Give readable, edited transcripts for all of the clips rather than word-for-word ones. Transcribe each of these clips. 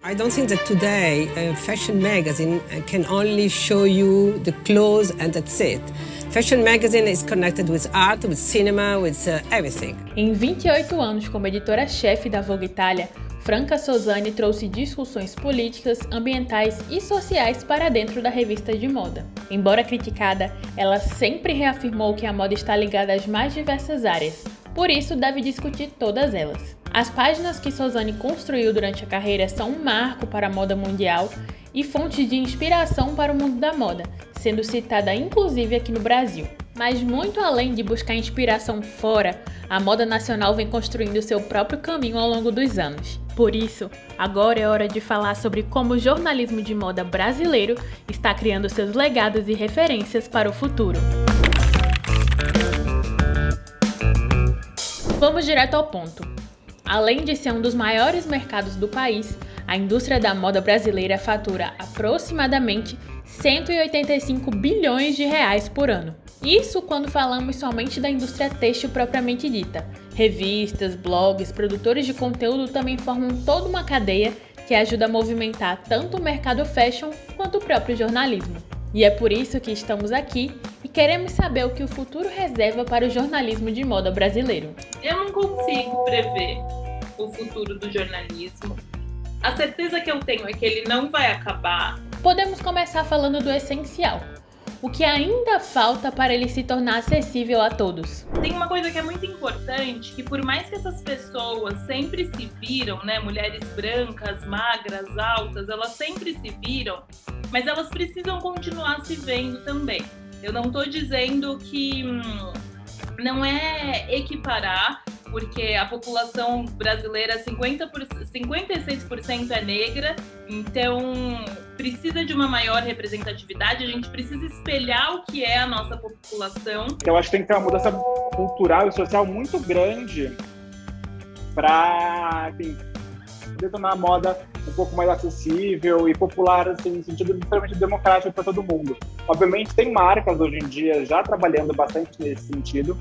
I don't think that today a fashion magazine can only show you the clothes and that's it. Fashion magazine is connected with art, with cinema, with everything. Em 28 anos como editora-chefe da Vogue Itália, Franca Sozzani trouxe discussões políticas, ambientais e sociais para dentro da revista de moda. Embora criticada, ela sempre reafirmou que a moda está ligada às mais diversas áreas, por isso deve discutir todas elas. As páginas que Sozzani construiu durante a carreira são um marco para a moda mundial e fontes de inspiração para o mundo da moda, sendo citada inclusive aqui no Brasil. Mas muito além de buscar inspiração fora, a moda nacional vem construindo seu próprio caminho ao longo dos anos. Por isso, agora é hora de falar sobre como o jornalismo de moda brasileiro está criando seus legados e referências para o futuro. Vamos direto ao ponto. Além de ser um dos maiores mercados do país, a indústria da moda brasileira fatura aproximadamente 185 bilhões de reais por ano. Isso quando falamos somente da indústria têxtil propriamente dita. Revistas, blogs, produtores de conteúdo também formam toda uma cadeia que ajuda a movimentar tanto o mercado fashion quanto o próprio jornalismo. E é por isso que estamos aqui e queremos saber o que o futuro reserva para o jornalismo de moda brasileiro. Eu não consigo prever o futuro do jornalismo. A certeza que eu tenho é que ele não vai acabar. Podemos começar falando do essencial. O que ainda falta para ele se tornar acessível a todos? Tem uma coisa que é muito importante, que por mais que essas pessoas sempre se viram, né, mulheres brancas, magras, altas, elas sempre se viram, mas elas precisam continuar se vendo também. Eu não estou dizendo que não é equiparar, porque a população brasileira, 56% é negra, então precisa de uma maior representatividade, a gente precisa espelhar o que é a nossa população. Eu acho que tem que ter uma mudança cultural e social muito grande para, enfim, tornar a moda um pouco mais acessível e popular, assim, no sentido extremamente democrático para todo mundo. Obviamente tem marcas hoje em dia já trabalhando bastante nesse sentido,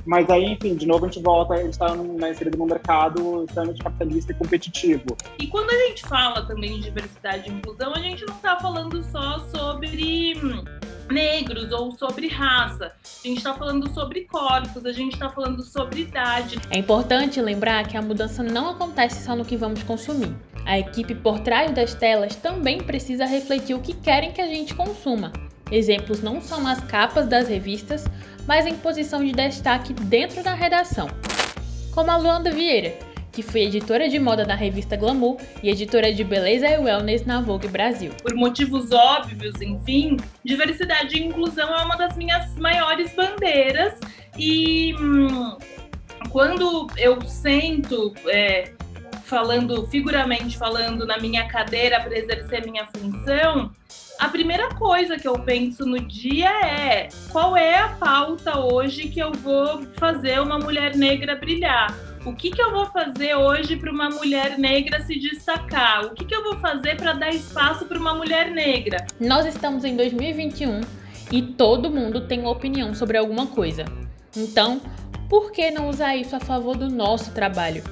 mas aí, enfim, de novo a gente volta, a gente está inserido num mercado extremamente capitalista e competitivo. E quando a gente fala também de diversidade e inclusão, a gente não está falando só sobre negros ou sobre raça. A gente está falando sobre corpos, a gente está falando sobre idade. É importante lembrar que a mudança não acontece só no que vamos consumir. A equipe por trás das telas também precisa refletir o que querem que a gente consuma. Exemplos não são nas capas das revistas, mas em posição de destaque dentro da redação. Como a Luanda Vieira, que foi editora de moda na revista Glamour e editora de beleza e wellness na Vogue Brasil. Por motivos óbvios, enfim, diversidade e inclusão é uma das minhas maiores bandeiras e quando eu sento figuramente falando na minha cadeira para exercer minha função, a primeira coisa que eu penso no dia é qual é a pauta hoje que eu vou fazer uma mulher negra brilhar? O que eu vou fazer hoje para uma mulher negra se destacar? O que eu vou fazer para dar espaço para uma mulher negra? Nós estamos em 2021 e todo mundo tem uma opinião sobre alguma coisa. Então, por que não usar isso a favor do nosso trabalho?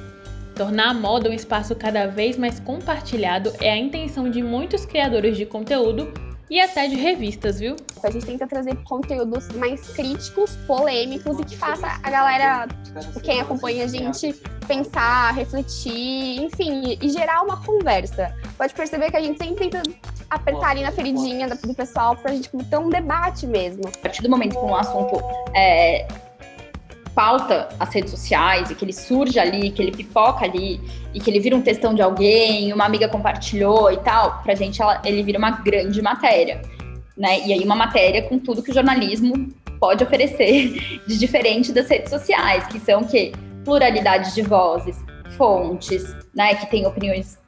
Tornar a moda um espaço cada vez mais compartilhado é a intenção de muitos criadores de conteúdo e até de revistas, viu? A gente tenta trazer conteúdos mais críticos, polêmicos e que faça a galera, quem acompanha a gente, pensar, refletir, enfim, e gerar uma conversa. Pode perceber que a gente sempre tenta apertar ali na feridinha do pessoal pra gente ter um debate mesmo. A partir do momento que um assunto pauta as redes sociais e que ele surge ali, que ele pipoca ali e que ele vira um textão de alguém, uma amiga compartilhou e tal, pra gente ele vira uma grande matéria, né? E aí uma matéria com tudo que o jornalismo pode oferecer de diferente das redes sociais, que são pluralidade de vozes, fontes, né? Que tem opiniões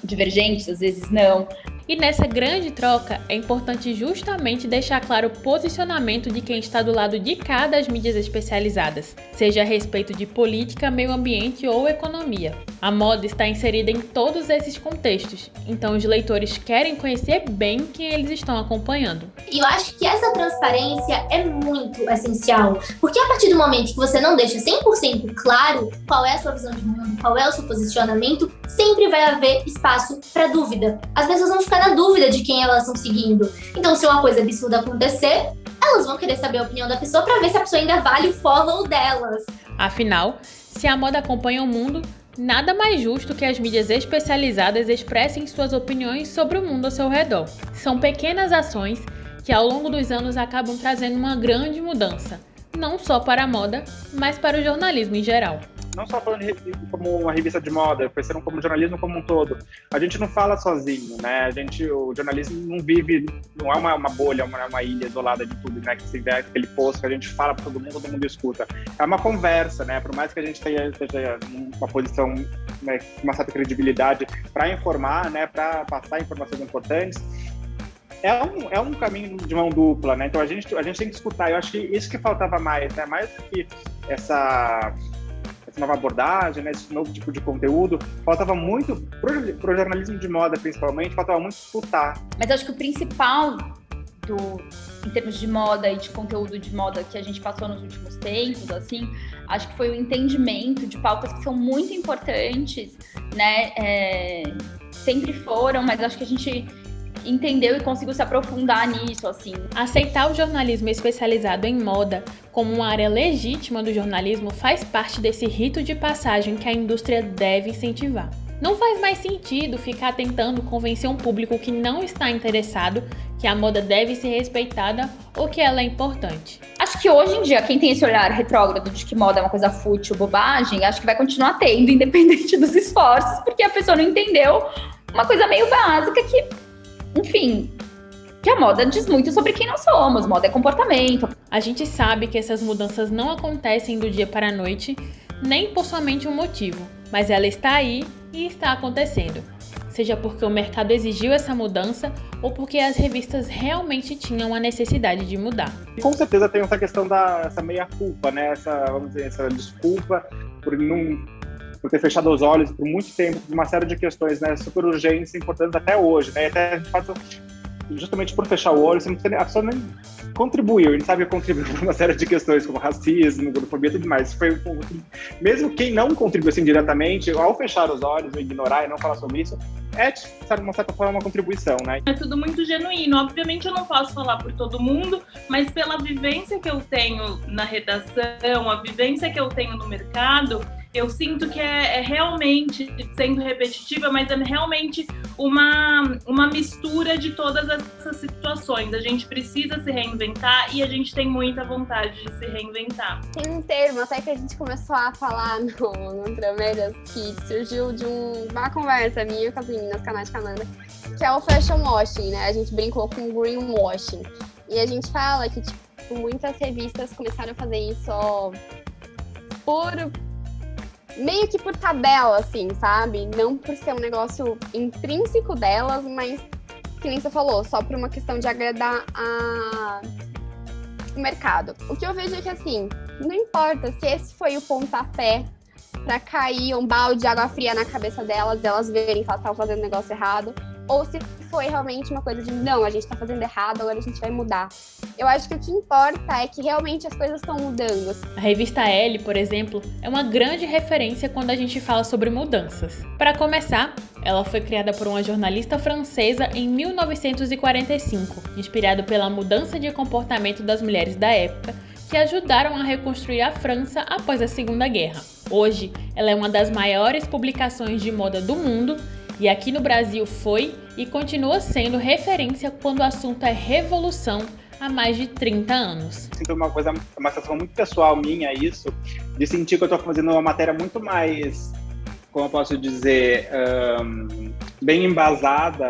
divergentes, às vezes não. E nessa grande troca, é importante justamente deixar claro o posicionamento de quem está do lado de cá das mídias especializadas, seja a respeito de política, meio ambiente ou economia. A moda está inserida em todos esses contextos, então os leitores querem conhecer bem quem eles estão acompanhando. E eu acho que essa transparência é muito essencial, porque a partir do momento que você não deixa 100% claro qual é a sua visão de mundo, qual é o seu posicionamento, sempre vai haver espaço para dúvida. As pessoas vão ficar na dúvida de quem elas estão seguindo. Então, se uma coisa absurda acontecer, elas vão querer saber a opinião da pessoa para ver se a pessoa ainda vale o follow delas. Afinal, se a moda acompanha o mundo, nada mais justo que as mídias especializadas expressem suas opiniões sobre o mundo ao seu redor. São pequenas ações que ao longo dos anos acabam trazendo uma grande mudança, não só para a moda, mas para o jornalismo em geral. Não só falando como uma revista de moda, pensando como jornalismo como um todo. A gente não fala sozinho, né? O jornalismo não vive, não é uma bolha, uma ilha isolada de tudo, né? Que se vê aquele post que a gente fala para todo mundo escuta. É uma conversa, né? Por mais que a gente tenha uma posição, né, uma certa credibilidade para informar, né? Para passar informações importantes, é um caminho de mão dupla, né? Então a gente tem que escutar. Eu acho que isso que faltava mais, né? Mais do que essa nova abordagem, né, esse novo tipo de conteúdo, faltava muito, pro jornalismo de moda principalmente, faltava muito escutar. Mas acho que o principal em termos de moda e de conteúdo de moda que a gente passou nos últimos tempos, assim, acho que foi o entendimento de pautas que são muito importantes, né, sempre foram, mas acho que a gente entendeu e conseguiu se aprofundar nisso, assim. Aceitar o jornalismo especializado em moda como uma área legítima do jornalismo faz parte desse rito de passagem que a indústria deve incentivar. Não faz mais sentido ficar tentando convencer um público que não está interessado que a moda deve ser respeitada ou que ela é importante. Acho que hoje em dia, quem tem esse olhar retrógrado de que moda é uma coisa fútil, bobagem, acho que vai continuar tendo, independente dos esforços, porque a pessoa não entendeu uma coisa meio básica que, enfim, que a moda diz muito sobre quem nós somos, moda é comportamento. A gente sabe que essas mudanças não acontecem do dia para a noite, nem por somente um motivo, mas ela está aí e está acontecendo. Seja porque o mercado exigiu essa mudança ou porque as revistas realmente tinham a necessidade de mudar. Com certeza tem essa questão essa meia-culpa, né? Essa desculpa por ter fechado os olhos por muito tempo, por uma série de questões, né, super urgentes e importantes até hoje, né, até de fato, justamente por fechar o olho, a pessoa nem contribuiu, a gente sabe contribuir por uma série de questões como racismo, gordofobia e tudo mais. Mesmo quem não contribuiu assim diretamente, ao fechar os olhos, ou ignorar e não falar sobre isso, de uma certa forma, uma contribuição, né? É tudo muito genuíno. Obviamente eu não posso falar por todo mundo, mas pela vivência que eu tenho na redação, a vivência que eu tenho no mercado, eu sinto que é realmente, sendo repetitiva, mas é realmente uma mistura de todas essas situações. A gente precisa se reinventar e a gente tem muita vontade de se reinventar. Tem um termo até que a gente começou a falar no Intramédias, que surgiu de uma conversa minha com as meninas, canal de Cananda, que é o fashion washing, né? A gente brincou com o greenwashing. E a gente fala que, tipo, muitas revistas começaram a fazer isso meio que por tabela, assim, sabe? Não por ser um negócio intrínseco delas, mas, que nem você falou, só por uma questão de agradar o mercado. O que eu vejo é que, assim, não importa se esse foi o pontapé pra cair um balde de água fria na cabeça delas verem que elas estavam fazendo negócio errado, ou se foi realmente uma coisa de, não, a gente tá fazendo errado, agora a gente vai mudar. Eu acho que o que importa é que realmente as coisas estão mudando. A revista Elle, por exemplo, é uma grande referência quando a gente fala sobre mudanças. Para começar, ela foi criada por uma jornalista francesa em 1945, inspirado pela mudança de comportamento das mulheres da época, que ajudaram a reconstruir a França após a Segunda Guerra. Hoje, ela é uma das maiores publicações de moda do mundo e aqui no Brasil foi e continua sendo referência quando o assunto é revolução há mais de 30 anos. Sinto uma sensação muito pessoal minha isso, de sentir que eu estou fazendo uma matéria muito mais, como eu posso dizer, bem embasada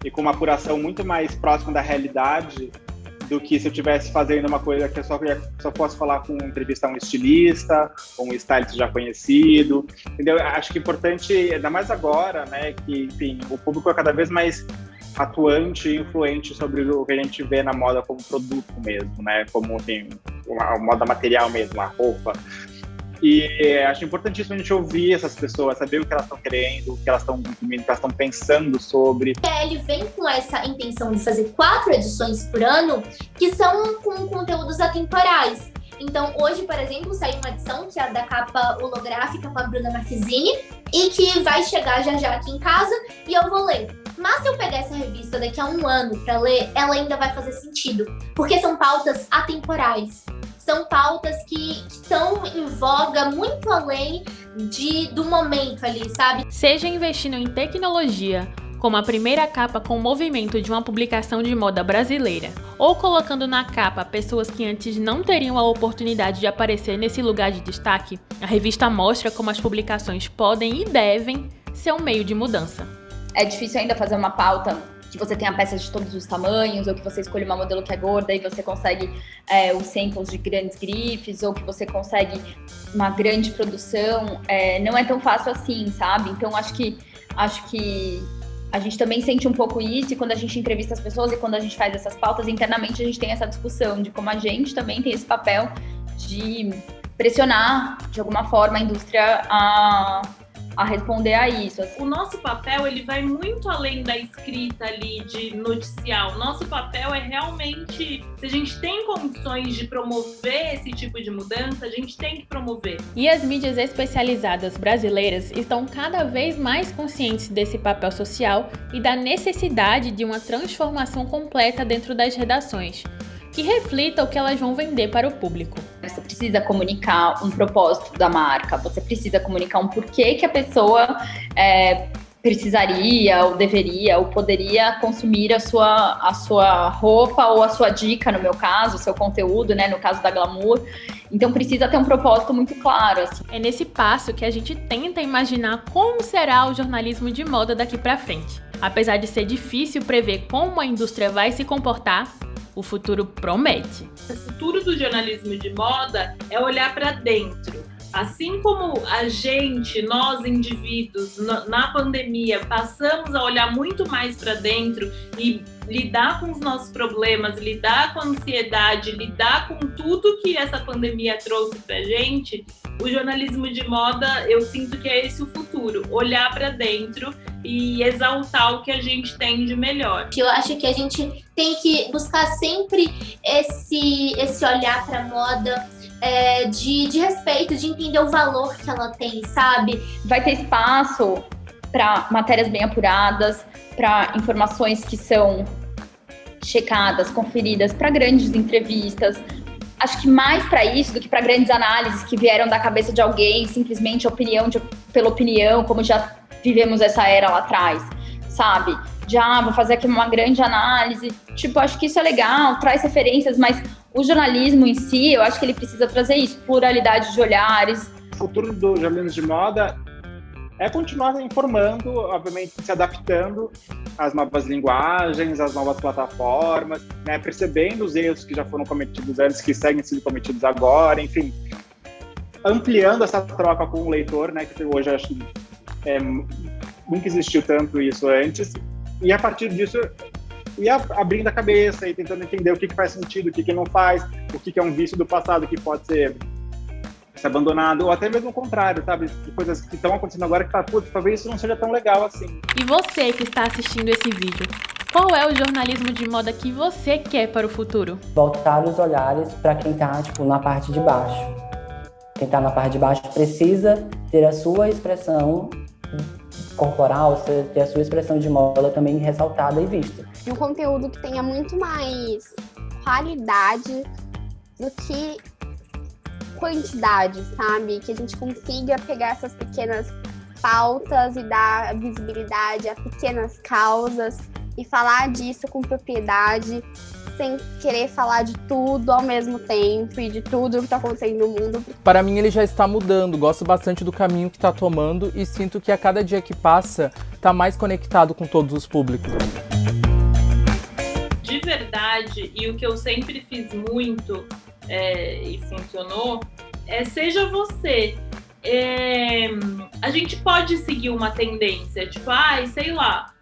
e com uma apuração muito mais próxima da realidade do que se eu estivesse fazendo uma coisa que eu só posso falar com entrevistar um estilista, ou um stylist já conhecido, entendeu? Acho que é importante, ainda mais agora, né, que, enfim, o público é cada vez mais atuante e influente sobre o que a gente vê na moda como produto mesmo, né, como, enfim, a moda material mesmo, a roupa. E acho importantíssimo a gente ouvir essas pessoas, saber o que elas estão querendo, o que elas estão pensando sobre. Ele vem com essa intenção de fazer 4 edições por ano, que são com conteúdos atemporais. Então, hoje, por exemplo, saiu uma edição que é a da capa holográfica com a Bruna Marquezine e que vai chegar já aqui em casa e eu vou ler. Mas se eu pegar essa revista daqui a 1 ano para ler, ela ainda vai fazer sentido, porque são pautas atemporais. São pautas que estão em voga muito além do momento ali, sabe? Seja investindo em tecnologia, como a primeira capa com o movimento de uma publicação de moda brasileira, ou colocando na capa pessoas que antes não teriam a oportunidade de aparecer nesse lugar de destaque, a revista mostra como as publicações podem e devem ser um meio de mudança. É difícil ainda fazer uma pauta que você tenha peças de todos os tamanhos, ou que você escolhe uma modelo que é gorda e você consegue os samples de grandes grifes, ou que você consegue uma grande produção. Não é tão fácil assim, sabe? Então, acho que a gente também sente um pouco isso, e quando a gente entrevista as pessoas e quando a gente faz essas pautas, internamente a gente tem essa discussão de como a gente também tem esse papel de pressionar, de alguma forma, a indústria a responder a isso. O nosso papel, ele vai muito além da escrita ali de noticiar. O nosso papel é realmente, se a gente tem condições de promover esse tipo de mudança, a gente tem que promover. E as mídias especializadas brasileiras estão cada vez mais conscientes desse papel social e da necessidade de uma transformação completa dentro das redações, que reflita o que elas vão vender para o público. Você precisa comunicar um propósito da marca, você precisa comunicar um porquê que a pessoa precisaria, ou deveria, ou poderia consumir a sua roupa, ou a sua dica, no meu caso, o seu conteúdo, né, no caso da Glamour. Então precisa ter um propósito muito claro. Assim. É nesse passo que a gente tenta imaginar como será o jornalismo de moda daqui para frente. Apesar de ser difícil prever como a indústria vai se comportar, o futuro promete. O futuro do jornalismo de moda é olhar para dentro. Assim como a gente, nós indivíduos, na pandemia, passamos a olhar muito mais para dentro e lidar com os nossos problemas, lidar com a ansiedade, lidar com tudo que essa pandemia trouxe pra gente, o jornalismo de moda, eu sinto que é esse o futuro. Olhar para dentro e exaltar o que a gente tem de melhor. Eu acho que a gente tem que buscar sempre esse olhar para a moda de respeito, de entender o valor que ela tem, sabe? Vai ter espaço para matérias bem apuradas, para informações que são checadas, conferidas, para grandes entrevistas. Acho que mais para isso do que para grandes análises que vieram da cabeça de alguém, simplesmente pela opinião, como já vivemos essa era lá atrás, sabe? Vou fazer aqui uma grande análise. Acho que isso é legal, traz referências, mas o jornalismo em si, eu acho que ele precisa trazer isso, pluralidade de olhares. O futuro do jornalismo de moda é continuar informando, obviamente se adaptando às novas linguagens, às novas plataformas, né, percebendo os erros que já foram cometidos antes, que seguem sendo cometidos agora, enfim, ampliando essa troca com o leitor, né, que hoje acho que nunca existiu tanto isso antes, e a partir disso ir abrindo a cabeça e tentando entender o que faz sentido, o que não faz, o que é um vício do passado que pode ser abandonado, ou até mesmo o contrário, sabe? De coisas que estão acontecendo agora que talvez isso não seja tão legal assim. E você que está assistindo esse vídeo, qual é o jornalismo de moda que você quer para o futuro? Voltar os olhares para quem está na parte de baixo. Quem está na parte de baixo precisa ter a sua expressão corporal, ter a sua expressão de moda também ressaltada e vista. Um conteúdo que tenha muito mais qualidade do que quantidade, sabe? Que a gente consiga pegar essas pequenas pautas e dar visibilidade a pequenas causas e falar disso com propriedade, sem querer falar de tudo ao mesmo tempo e de tudo que está acontecendo no mundo. Para mim ele já está mudando, gosto bastante do caminho que está tomando e sinto que a cada dia que passa está mais conectado com todos os públicos. De verdade, verdade, e o que eu sempre fiz muito e funcionou, seja você. A gente pode seguir uma tendência, tipo, sei lá,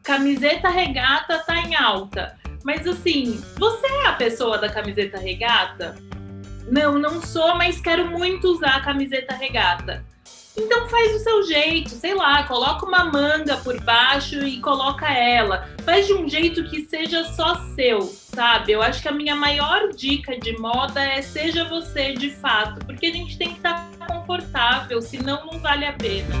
camiseta regata tá em alta. Mas assim, você é a pessoa da camiseta regata? Não sou, mas quero muito usar a camiseta regata. Então faz do seu jeito, sei lá, coloca uma manga por baixo e coloca ela. Faz de um jeito que seja só seu, sabe? Eu acho que a minha maior dica de moda seja você de fato, porque a gente tem que estar confortável, senão não vale a pena.